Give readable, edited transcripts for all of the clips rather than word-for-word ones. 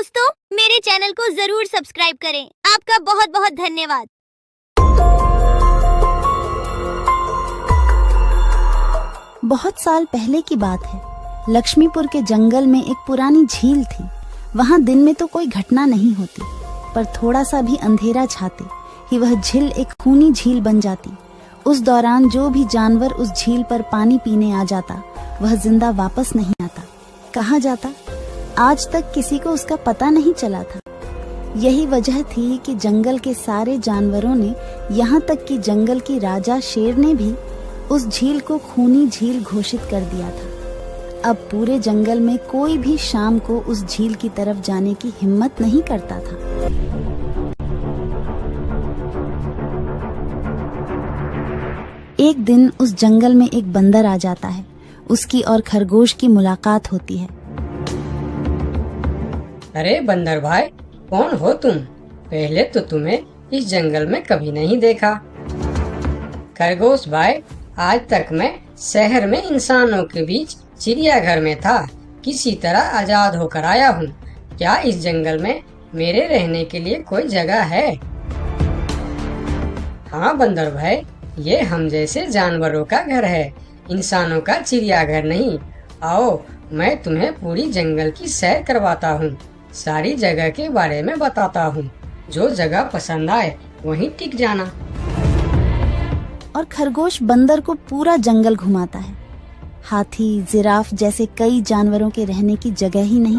दोस्तों, मेरे चैनल को जरूर सब्सक्राइब करें। आपका बहुत बहुत धन्यवाद। बहुत साल पहले की बात है। लक्ष्मीपुर के जंगल में एक पुरानी झील थी। वहाँ दिन में तो कोई घटना नहीं होती, पर थोड़ा सा भी अंधेरा छाते ही वह झील एक खूनी झील बन जाती। उस दौरान जो भी जानवर उस झील पर पानी पीने आ जाता, वह जिंदा वापस नहीं आता। कहाँ जाता, आज तक किसी को उसका पता नहीं चला था। यही वजह थी कि जंगल के सारे जानवरों ने, यहाँ तक कि जंगल की राजा शेर ने भी उस झील को खूनी झील घोषित कर दिया था। अब पूरे जंगल में कोई भी शाम को उस झील की तरफ जाने की हिम्मत नहीं करता था। एक दिन उस जंगल में एक बंदर आ जाता है। उसकी और खरगोश की मुलाकात होती है। अरे बंदर भाई, कौन हो तुम? पहले तो तुम्हें इस जंगल में कभी नहीं देखा। खरगोश भाई, आज तक मैं शहर में इंसानों के बीच चिड़ियाघर में था। किसी तरह आजाद होकर आया हूँ। क्या इस जंगल में मेरे रहने के लिए कोई जगह है? हाँ बंदर भाई, ये हम जैसे जानवरों का घर है, इंसानों का चिड़ियाघर नहीं। आओ, मैं तुम्हें पूरी जंगल की सैर करवाता हूँ, सारी जगह के बारे में बताता हूँ। जो जगह पसंद आए वहीं टिक जाना। और खरगोश बंदर को पूरा जंगल घुमाता है। हाथी, जिराफ जैसे कई जानवरों के रहने की जगह ही नहीं,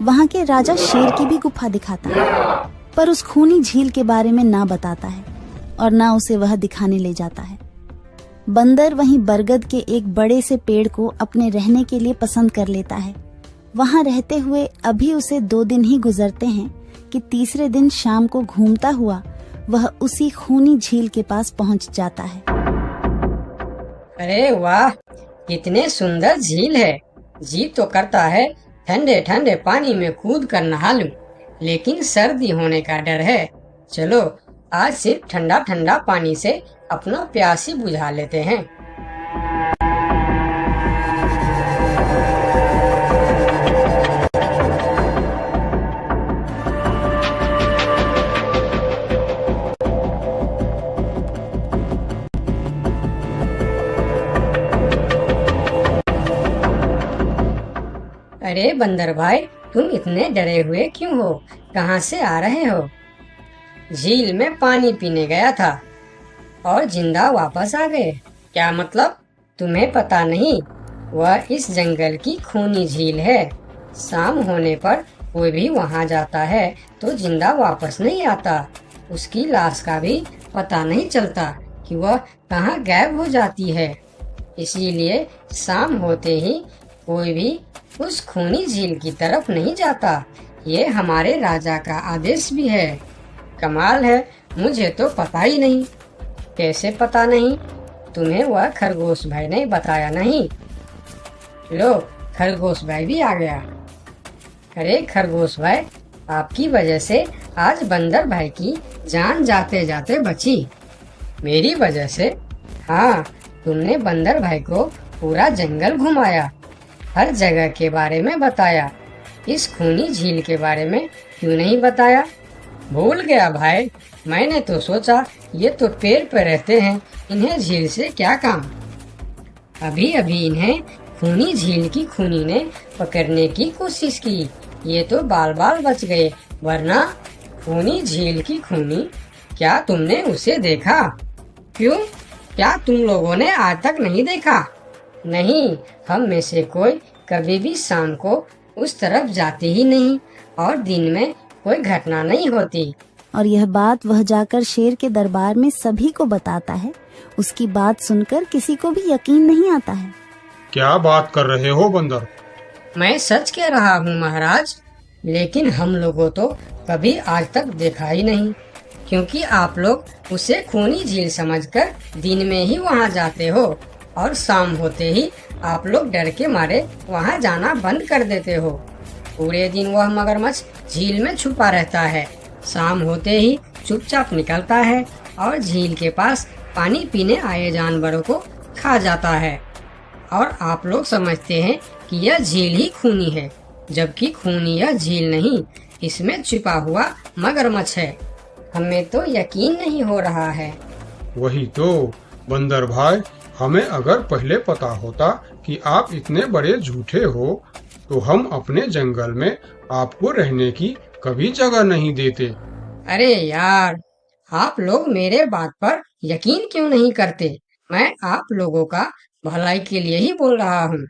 वहाँ के राजा शेर की भी गुफा दिखाता है, पर उस खूनी झील के बारे में ना बताता है और ना उसे वह दिखाने ले जाता है। बंदर वहीं बरगद के एक बड़े से पेड़ को अपने रहने के लिए पसंद कर लेता है। वहाँ रहते हुए अभी उसे 2 दिन ही गुजरते हैं कि तीसरे दिन शाम को घूमता हुआ वह उसी खूनी झील के पास पहुँच जाता है। अरे वाह, कितने सुंदर झील है। जी तो करता है ठंडे ठंडे पानी में कूद कर नहा लूं, लेकिन सर्दी होने का डर है। चलो, आज सिर्फ ठंडा ठंडा पानी से अपना प्यास ही बुझा लेते हैं। अरे बंदर भाई, तुम इतने डरे हुए क्यों हो? कहाँ से आ रहे हो? झील में पानी पीने गया था और जिंदा वापस आ गए। क्या मतलब? तुम्हें पता नहीं? वह इस जंगल की खूनी झील है। शाम होने पर कोई भी वहाँ जाता है तो जिंदा वापस नहीं आता। उसकी लाश का भी पता नहीं चलता कि वह कहाँ गायब हो जाती है। इसीलिए शाम होते ही कोई भी उस खूनी झील की तरफ नहीं जाता। ये हमारे राजा का आदेश भी है। कमाल है, मुझे तो पता ही नहीं। कैसे पता नहीं? तुम्हें वह खरगोश भाई ने बताया नहीं? लो, खरगोश भाई भी आ गया। अरे खरगोश भाई, आपकी वजह से आज बंदर भाई की जान जाते जाते बची। मेरी वजह से? हाँ, तुमने बंदर भाई को पूरा जंगल घुमाया, हर जगह के बारे में बताया। इस खूनी झील के बारे में क्यों नहीं बताया? भूल गया भाई, मैंने तो सोचा ये तो पेड़ पे रहते हैं, इन्हें झील से क्या काम। अभी अभी इन्हें खूनी झील की खूनी ने पकड़ने की कोशिश की, ये तो बाल बाल बच गए, वरना खूनी झील की खूनी, क्या तुमने उसे देखा? क्यों, क्या तुम लोगों ने आज तक नहीं देखा? नहीं, हम में से कोई कभी भी शाम को उस तरफ जाते ही नहीं और दिन में कोई घटना नहीं होती। और यह बात वह जाकर शेर के दरबार में सभी को बताता है। उसकी बात सुनकर किसी को भी यकीन नहीं आता है। क्या बात कर रहे हो बंदर? मैं सच कह रहा हूँ महाराज, लेकिन हम लोगों तो कभी आज तक देखा ही नहीं, क्योंकि आप लोग उसे खूनी झील समझकर दिन में ही वहाँ जाते हो और शाम होते ही आप लोग डर के मारे वहाँ जाना बंद कर देते हो। पूरे दिन वह मगरमच्छ झील में छुपा रहता है, शाम होते ही चुपचाप निकलता है और झील के पास पानी पीने आए जानवरों को खा जाता है। और आप लोग समझते हैं कि यह झील ही खूनी है, जबकि खूनी यह झील नहीं, इसमें छिपा हुआ मगरमच्छ है। हमें तो यकीन नहीं हो रहा है। वही तो बंदर भाई, हमें अगर पहले पता होता कि आप इतने बड़े झूठे हो तो हम अपने जंगल में आपको रहने की कभी जगह नहीं देते। अरे यार, आप लोग मेरे बात पर यकीन क्यों नहीं करते? मैं आप लोगों का भलाई के लिए ही बोल रहा हूँ।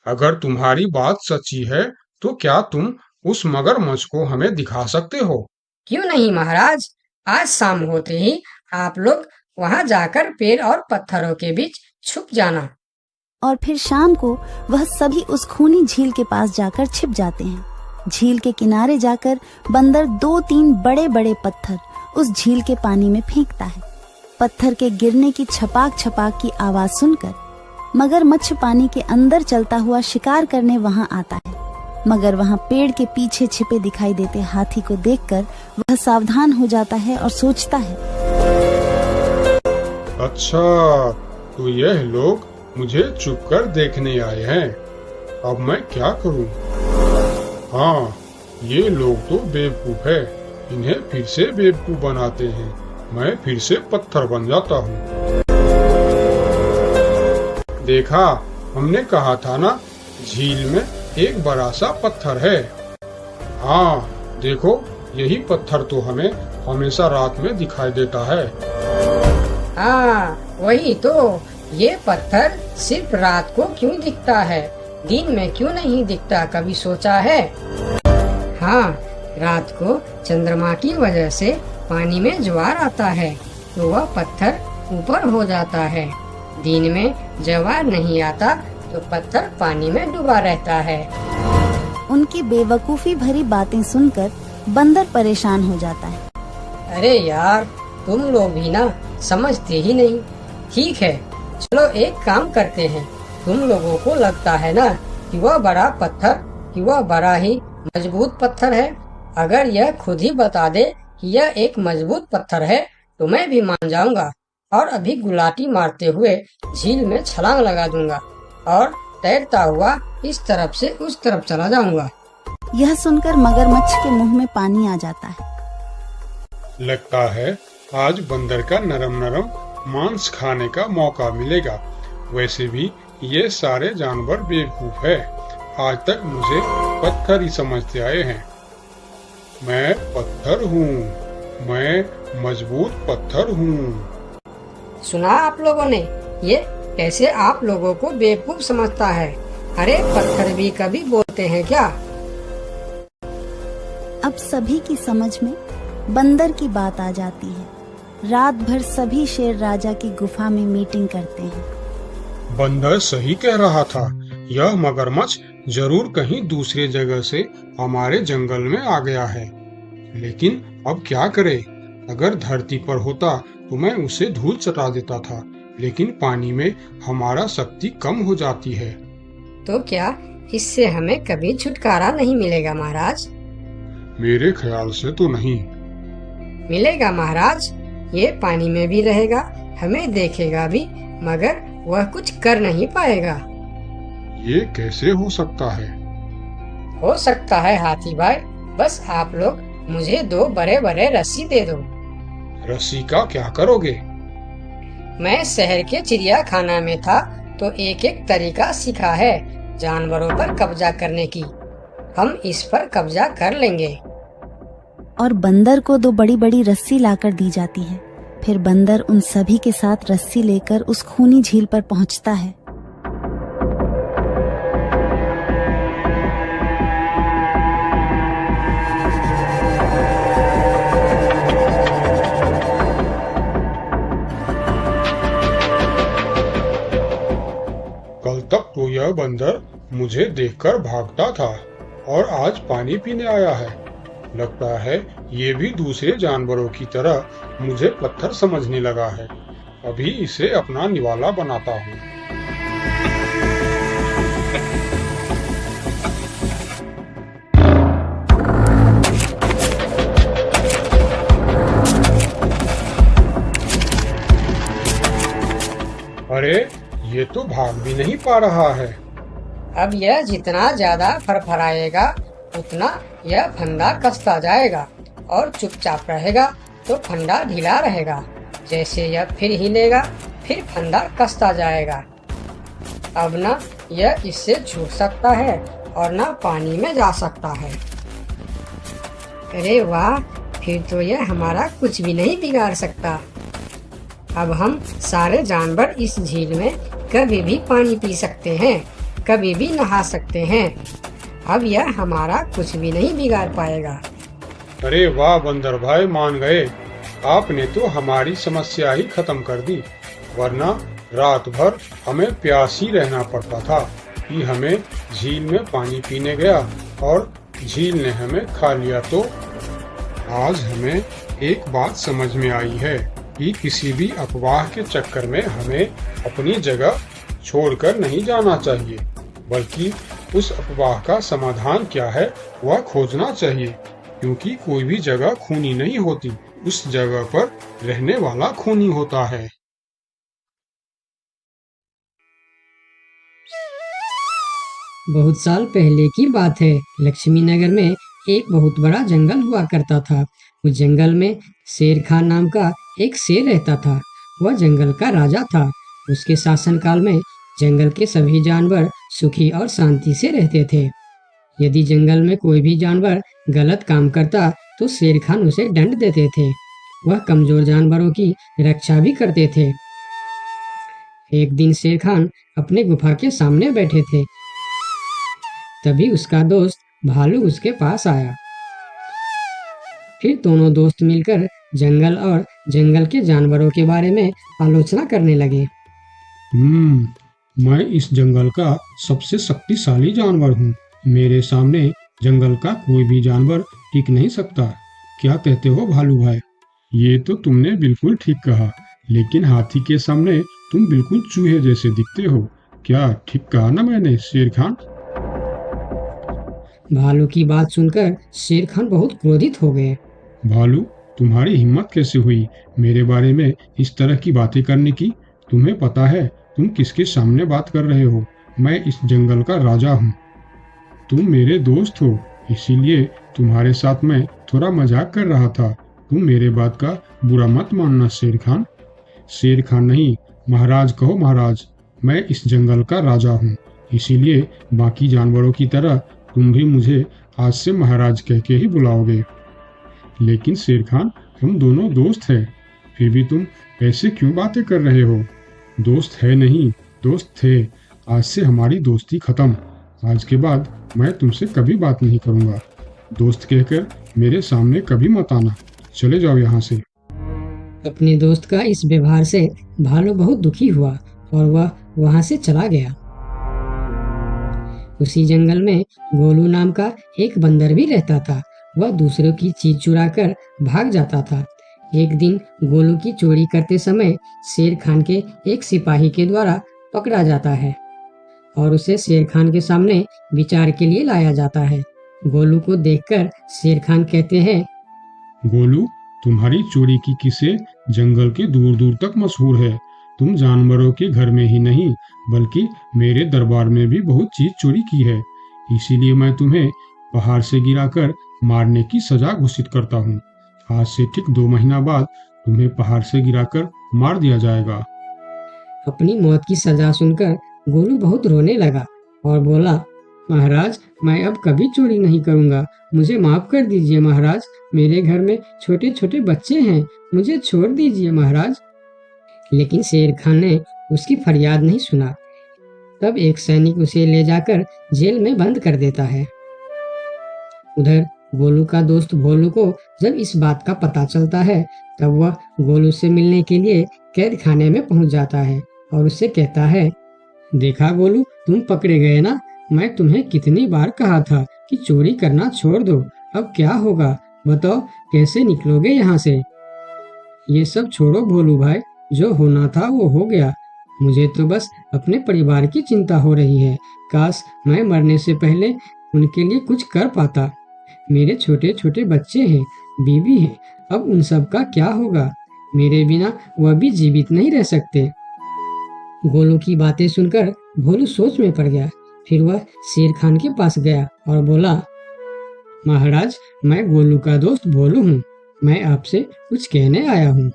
अगर तुम्हारी बात सच्ची है तो क्या तुम उस मगरमच्छ को हमें दिखा सकते हो? क्यों नहीं महाराज, आज शाम होते ही आप लोग वहाँ जाकर पेड़ और पत्थरों के बीच छुप जाना। और फिर शाम को वह सभी उस खूनी झील के पास जाकर छिप जाते हैं। झील के किनारे जाकर बंदर 2-3 बड़े बड़े पत्थर उस झील के पानी में फेंकता है। पत्थर के गिरने की छपाक छपाक की आवाज सुनकर मगरमच्छ पानी के अंदर चलता हुआ शिकार करने वहां आता है। मगर वहां पेड़ के पीछे छिपे दिखाई देते हाथी को देखकर वह सावधान हो जाता है और सोचता है, अच्छा, तो यह लोग मुझे छुपकर देखने आए हैं। अब मैं क्या करूं? हाँ, ये लोग तो बेवकूफ है। इन्हें फिर से बेवकूफ बनाते हैं। मैं फिर से पत्थर बन जाता हूँ। देखा, हमने कहा था ना, झील में एक बड़ा सा पत्थर है। हाँ देखो, यही पत्थर तो हमें हमेशा रात में दिखाई देता है। हाँ वही तो, ये पत्थर सिर्फ रात को क्यों दिखता है, दिन में क्यों नहीं दिखता, कभी सोचा है? हाँ, रात को चंद्रमा की वजह से पानी में ज्वार आता है तो वह पत्थर ऊपर हो जाता है। दिन में ज्वार नहीं आता तो पत्थर पानी में डूबा रहता है। उनकी बेवकूफी भरी बातें सुनकर बंदर परेशान हो जाता है। अरे यार, तुम लोग भी ना समझते ही नहीं। ठीक है, चलो एक काम करते हैं। तुम लोगों को लगता है ना कि वह बड़ा पत्थर, कि वह बड़ा ही मजबूत पत्थर है। अगर यह खुद ही बता दे कि यह एक मजबूत पत्थर है तो मैं भी मान जाऊंगा और अभी गुलाटी मारते हुए झील में छलांग लगा दूंगा और तैरता हुआ इस तरफ से उस तरफ चला जाऊंगा। यह सुनकर मगरमच्छ के मुंह में पानी आ जाता है। लगता है आज बंदर का नरम नरम मांस खाने का मौका मिलेगा। वैसे भी ये सारे जानवर बेवकूफ है। आज तक मुझे पत्थर ही समझते आए हैं। मैं पत्थर हूँ, मैं मजबूत पत्थर हूँ। सुना आप लोगों ने, ये कैसे आप लोगों को बेवकूफ समझता है? अरे पत्थर भी कभी बोलते हैं क्या? अब सभी की समझ में बंदर की बात आ जाती है। रात भर सभी शेर राजा की गुफा में मीटिंग करते हैं। बंदर सही कह रहा था। यह मगरमच्छ जरूर कहीं दूसरे जगह से हमारे जंगल में आ गया है। लेकिन अब क्या करे? अगर धरती पर होता तो मैं उसे धूल चटा देता था, लेकिन पानी में हमारा शक्ति कम हो जाती है। तो क्या इससे हमें कभी छुटकारा नहीं मिलेगा महाराज? मेरे ख्याल से तो नहीं। मिलेगा महाराज, ये पानी में भी रहेगा, हमें देखेगा भी, मगर वह कुछ कर नहीं पाएगा। ये कैसे हो सकता है? हो सकता है हाथी भाई, बस आप लोग मुझे 2 बड़े बड़े रस्सी दे दो। रस्सी का क्या करोगे? मैं शहर के चिड़ियाखाना में था तो एक एक तरीका सीखा है जानवरों पर कब्जा करने की। हम इस पर कब्जा कर लेंगे। और बंदर को 2 बड़ी बड़ी रस्सी लाकर दी जाती है। फिर बंदर उन सभी के साथ रस्सी लेकर उस खूनी झील पर पहुंचता है। कल तक तो यह बंदर मुझे देखकर भागता था और आज पानी पीने आया है। लगता है ये भी दूसरे जानवरों की तरह मुझे पत्थर समझने लगा है। अभी इसे अपना निवाला बनाता हूँ। अरे ये तो भाग भी नहीं पा रहा है। अब यह जितना ज्यादा फरफराएगा उतना यह फंदा कसता जाएगा और चुपचाप रहेगा तो फंदा ढीला रहेगा। जैसे यह फिर हिलेगा फिर फंदा कसता जाएगा। अब ना यह इससे छूट सकता है और ना पानी में जा सकता है। अरे वाह, फिर तो यह हमारा कुछ भी नहीं बिगाड़ सकता। अब हम सारे जानवर इस झील में कभी भी पानी पी सकते हैं, कभी भी नहा सकते हैं। अब यह हमारा कुछ भी नहीं बिगाड़ पाएगा। अरे वाह बंदर भाई, मान गए। आपने तो हमारी समस्या ही खत्म कर दी, वरना रात भर हमें प्यास ही रहना पड़ता था कि हमें झील में पानी पीने गया और झील ने हमें खा लिया। तो आज हमें एक बात समझ में आई है कि किसी भी अफवाह के चक्कर में हमें अपनी जगह छोड़कर नहीं जाना चाहिए, बल्कि उस अफवाह का समाधान क्या है वह खोजना चाहिए, क्योंकि कोई भी जगह खूनी नहीं होती, उस जगह पर रहने वाला खूनी होता है। बहुत साल पहले की बात है। लक्ष्मी नगर में एक बहुत बड़ा जंगल हुआ करता था। उस जंगल में शेर खान नाम का एक शेर रहता था। वह जंगल का राजा था। उसके शासनकाल में जंगल के सभी जानवर सुखी और शांति से रहते थे। यदि जंगल में कोई भी जानवर गलत काम करता तो शेर खान उसे दंड देते थे। वह कमजोर जानवरों की रक्षा भी करते थे। एक दिन शेर खान अपने गुफा के सामने बैठे थे। तभी उसका दोस्त भालू उसके पास आया। फिर दोनों दोस्त मिलकर जंगल और जंगल के जानवरों के बारे में आलोचना करने लगे। मैं इस जंगल का सबसे शक्तिशाली जानवर हूँ। मेरे सामने जंगल का कोई भी जानवर टिक नहीं सकता। क्या कहते हो भालू भाई? ये तो तुमने बिल्कुल ठीक कहा, लेकिन हाथी के सामने तुम बिल्कुल चूहे जैसे दिखते हो। क्या ठीक कहा ना मैंने शेर खान? भालू की बात सुनकर शेर खान बहुत क्रोधित हो गए। भालू, तुम्हारी हिम्मत कैसे हुई मेरे बारे में इस तरह की बातें करने की? तुम्हें पता है तुम किसके सामने बात कर रहे हो? मैं इस जंगल का राजा हूँ। तुम मेरे दोस्त हो, इसीलिए तुम्हारे साथ मैं थोड़ा मजाक कर रहा था। तुम मेरे बात का बुरा मत मानना शेर खान। शेर खान नहीं, महाराज कहो महाराज। मैं इस जंगल का राजा हूँ, इसीलिए बाकी जानवरों की तरह तुम भी मुझे आज से महाराज कह के ही बुलाओगे। लेकिन शेर खान, हम दोनों दोस्त हैं, फिर भी तुम ऐसे क्यों बातें कर रहे हो? दोस्त है नहीं, दोस्त थे। आज से हमारी दोस्ती खत्म। आज के बाद मैं तुमसे कभी बात नहीं करूंगा। दोस्त कहकर मेरे सामने कभी मत आना। चले जाओ यहाँ से। अपने दोस्त का इस व्यवहार से भालू बहुत दुखी हुआ और वह वहां से चला गया। उसी जंगल में गोलू नाम का एक बंदर भी रहता था। वह दूसरों की चीज चुराकर भाग जाता था। एक दिन गोलू की चोरी करते समय शेर खान के एक सिपाही के द्वारा पकड़ा जाता है और उसे शेर खान के सामने विचार के लिए लाया जाता है। गोलू को देखकर शेर खान कहते हैं, गोलू, तुम्हारी चोरी की किस्से जंगल के दूर दूर तक मशहूर है। तुम जानवरों के घर में ही नहीं बल्कि मेरे दरबार में भी बहुत चीज चोरी की है। इसीलिए मैं तुम्हें पहाड़ से गिराकर मारने की सजा घोषित करता हूँ। आज से ठीक 2 महीना बाद तुम्हें पहाड़ से गिराकर मार दिया जाएगा। अपनी मौत की सजा सुनकर गोलू बहुत रोने लगा और बोला, महाराज, मैं अब कभी चोरी नहीं करूंगा। मुझे माफ कर दीजिए महाराज। मेरे घर में छोटे छोटे बच्चे हैं, मुझे छोड़ दीजिए महाराज। लेकिन शेर खान ने उसकी फरियाद नहीं सुना। तब एक सैनिक उसे ले जाकर जेल में बंद कर देता है। उधर गोलू का दोस्त भोलू को जब इस बात का पता चलता है तब वह गोलू से मिलने के लिए कैद खाने में पहुंच जाता है और उससे कहता है, देखा गोलू, तुम पकड़े गए ना। मैं तुम्हें कितनी बार कहा था कि चोरी करना छोड़ दो। अब क्या होगा बताओ, कैसे निकलोगे यहाँ से? ये सब छोड़ो भोलू भाई, जो होना था वो हो गया। मुझे तो बस अपने परिवार की चिंता हो रही है। काश मैं मरने से पहले उनके लिए कुछ कर पाता। मेरे छोटे छोटे बच्चे हैं, बीवी है, अब उन सब का क्या होगा? मेरे बिना वह भी जीवित नहीं रह सकते। गोलू की बातें सुनकर भोलू सोच में पड़ गया। फिर वह शेर खान के पास गया और बोला, महाराज, मैं गोलू का दोस्त भोलू हूँ। मैं आपसे कुछ कहने आया हूँ।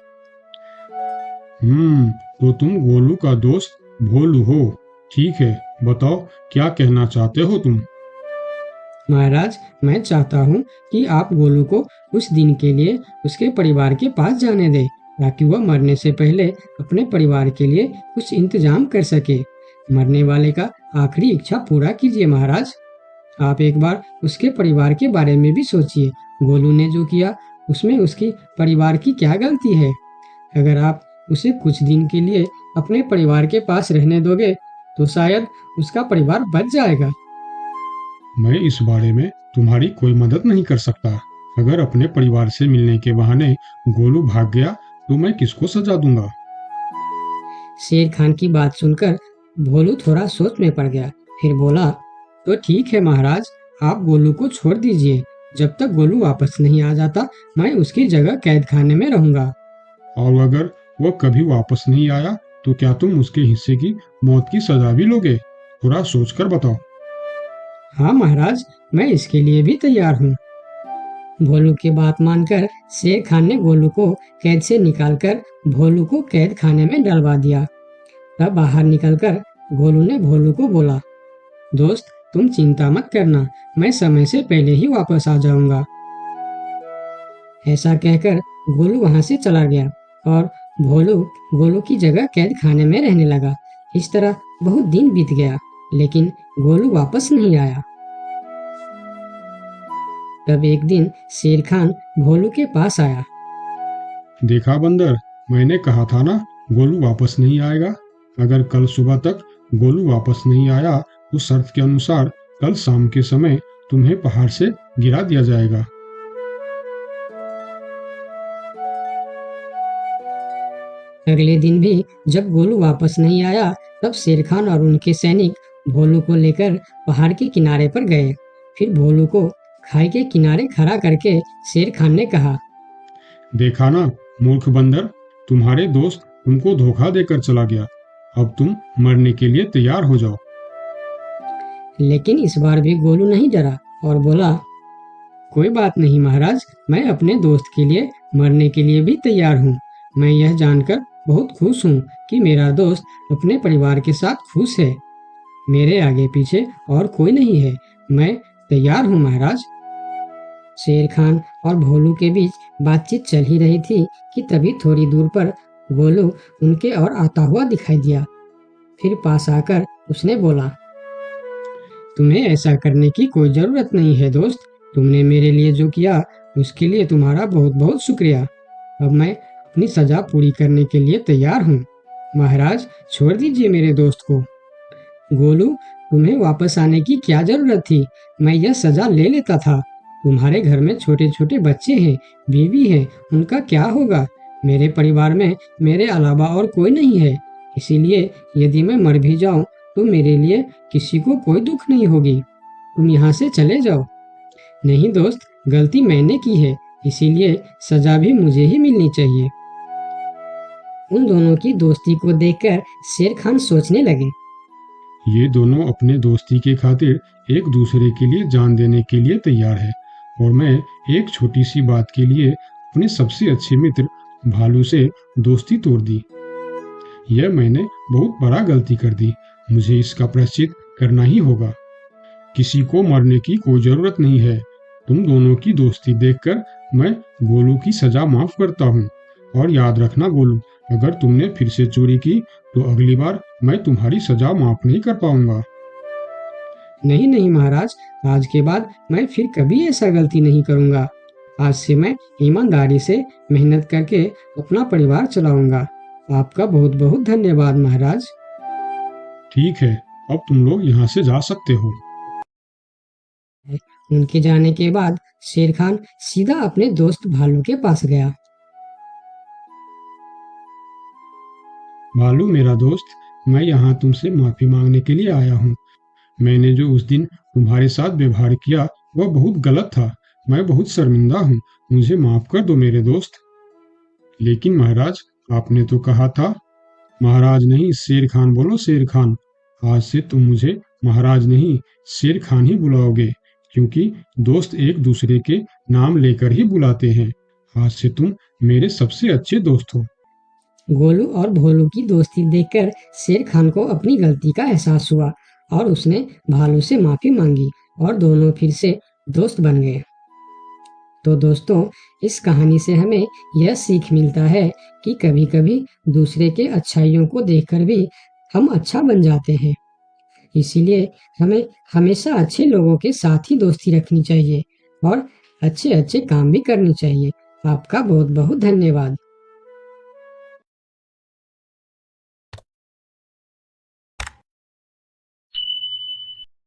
तो तुम गोलू का दोस्त भोलू हो। ठीक है, बताओ क्या कहना चाहते हो तुम। महाराज, मैं चाहता हूँ कि आप गोलू को कुछ दिन के लिए उसके परिवार के पास जाने दें, ताकि वह मरने से पहले अपने परिवार के लिए कुछ इंतजाम कर सके। मरने वाले का आखिरी इच्छा पूरा कीजिए महाराज। आप एक बार उसके परिवार के बारे में भी सोचिए। गोलू ने जो किया उसमें उसकी परिवार की क्या गलती है? अगर आप उसे कुछ दिन के लिए अपने परिवार के पास रहने दोगे तो शायद उसका परिवार बच जाएगा। मैं इस बारे में तुम्हारी कोई मदद नहीं कर सकता। अगर अपने परिवार से मिलने के बहाने गोलू भाग गया तो मैं किसको सजा दूंगा? शेर खान की बात सुनकर भोलू थोड़ा सोच में पड़ गया। फिर बोला, तो ठीक है महाराज, आप गोलू को छोड़ दीजिए। जब तक गोलू वापस नहीं आ जाता मैं उसकी जगह कैद खाने में रहूंगा। और अगर वह कभी वापस नहीं आया तो क्या तुम उसके हिस्से की मौत की सजा भी लोगे? थोड़ा सोचकर बताओ। हाँ महाराज, मैं इसके लिए भी तैयार हूँ। भोलू की बात मानकर शेर खान ने गोलू को कैद से निकालकर भोलू को कैद खाने में डलवा दिया। तब बाहर निकलकर गोलू ने भोलू को बोला, दोस्त तुम चिंता मत करना, मैं समय से पहले ही वापस आ जाऊंगा। ऐसा कहकर गोलू वहां से चला गया और भोलू गोलू की जगह कैद खाने में रहने लगा। इस तरह बहुत दिन बीत गया, लेकिन गोलू वापस नहीं आया। तब एक दिन शेर खान भोलू के पास आया। देखा बंदर, मैंने कहा था ना गोलू वापस नहीं आएगा। अगर कल सुबह तक गोलू वापस नहीं आया तो शर्त के अनुसार कल शाम के समय तुम्हें पहाड़ से गिरा दिया जाएगा। अगले दिन भी जब गोलू वापस नहीं आया तब शेर खान और उनके सैनिक भोलू को लेकर पहाड़ के किनारे पर गए। फिर भोलू को खाई के किनारे खड़ा करके शेर खान ने कहा, देखा ना मूर्ख बंदर, तुम्हारे दोस्त तुमको धोखा देकर चला गया। अब तुम मरने के लिए तैयार हो जाओ। लेकिन इस बार भी गोलू नहीं डरा और बोला, कोई बात नहीं महाराज, मैं अपने दोस्त के लिए मरने के लिए भी तैयार हूँ। मैं यह जानकर बहुत खुश हूँ कि मेरा दोस्त अपने परिवार के साथ खुश है। मेरे आगे पीछे और कोई नहीं है, मैं तैयार हूँ महाराज। शेर खान और भोलू के बीच बातचीत चल ही रही थी कि तभी थोड़ी दूर पर गोलू उनके और आता हुआ दिखाई दिया। फिर पास आकर उसने बोला, तुम्हें ऐसा करने की कोई जरूरत नहीं है दोस्त। तुमने मेरे लिए जो किया उसके लिए तुम्हारा बहुत बहुत शुक्रिया। अब मैं अपनी सजा पूरी करने के लिए तैयार हूँ। महाराज छोड़ दीजिए मेरे दोस्त को। गोलू, तुम्हें वापस आने की क्या जरूरत थी? मैं यह सजा ले लेता था। तुम्हारे घर में छोटे छोटे बच्चे हैं, बीवी है, उनका क्या होगा? मेरे परिवार में मेरे अलावा और कोई नहीं है, इसीलिए यदि मैं मर भी जाऊं तो मेरे लिए किसी को कोई दुख नहीं होगी। तुम यहाँ से चले जाओ। नहीं दोस्त, गलती मैंने की है, इसीलिए सजा भी मुझे ही मिलनी चाहिए। उन दोनों की दोस्ती को देखकर शेर खान सोचने लगे, ये दोनों अपने दोस्ती के खातिर एक दूसरे के लिए जान देने के लिए तैयार है, और मैं एक छोटी सी बात के लिए अपने सबसे अच्छे मित्र भालू से दोस्ती तोड़ दी। यह मैंने बहुत बड़ा गलती कर दी। मुझे इसका प्रायश्चित करना ही होगा। किसी को मरने की कोई जरूरत नहीं है। तुम दोनों की दोस्ती देखकर मैं गोलू की सजा माफ करता हूँ। और याद रखना गोलू, अगर तुमने फिर से चोरी की तो अगली बार मैं तुम्हारी सजा माफ नहीं कर पाऊंगा। नहीं नहीं महाराज, आज के बाद मैं फिर कभी ऐसा गलती नहीं करूंगा। आज से मैं ईमानदारी से मेहनत करके अपना परिवार चलाऊंगा। आपका बहुत बहुत धन्यवाद महाराज। ठीक है, अब तुम लोग यहाँ से जा सकते हो। उनके जाने के बाद शेर खान सीधा अपने दोस्त भालू के पास गया। भालू मेरा दोस्त, मैं यहाँ तुमसे माफी मांगने के लिए आया हूँ। मैंने जो उस दिन तुम्हारे साथ व्यवहार किया वह बहुत गलत था। मैं बहुत शर्मिंदा हूँ, मुझे माफ कर दो मेरे दोस्त। लेकिन महाराज, आपने तो कहा था। महाराज नहीं, शेर खान बोलो, शेर खान। आज से तुम मुझे महाराज नहीं शेर खान ही बुलाओगे, क्योंकि दोस्त एक दूसरे के नाम लेकर ही बुलाते हैं। आज से तुम मेरे सबसे अच्छे दोस्त हो। गोलू और भोलू की दोस्ती देखकर शेर खान को अपनी गलती का एहसास हुआ और उसने भालू से माफी मांगी और दोनों फिर से दोस्त बन गए। तो दोस्तों, इस कहानी से हमें यह सीख मिलता है कि कभी-कभी दूसरे के अच्छाइयों को देखकर भी हम अच्छा बन जाते हैं। इसीलिए हमें हमेशा अच्छे लोगों के साथ ही दोस्ती रखनी चाहिए और अच्छे-अच्छे काम भी करने चाहिए। आपका बहुत-बहुत धन्यवाद।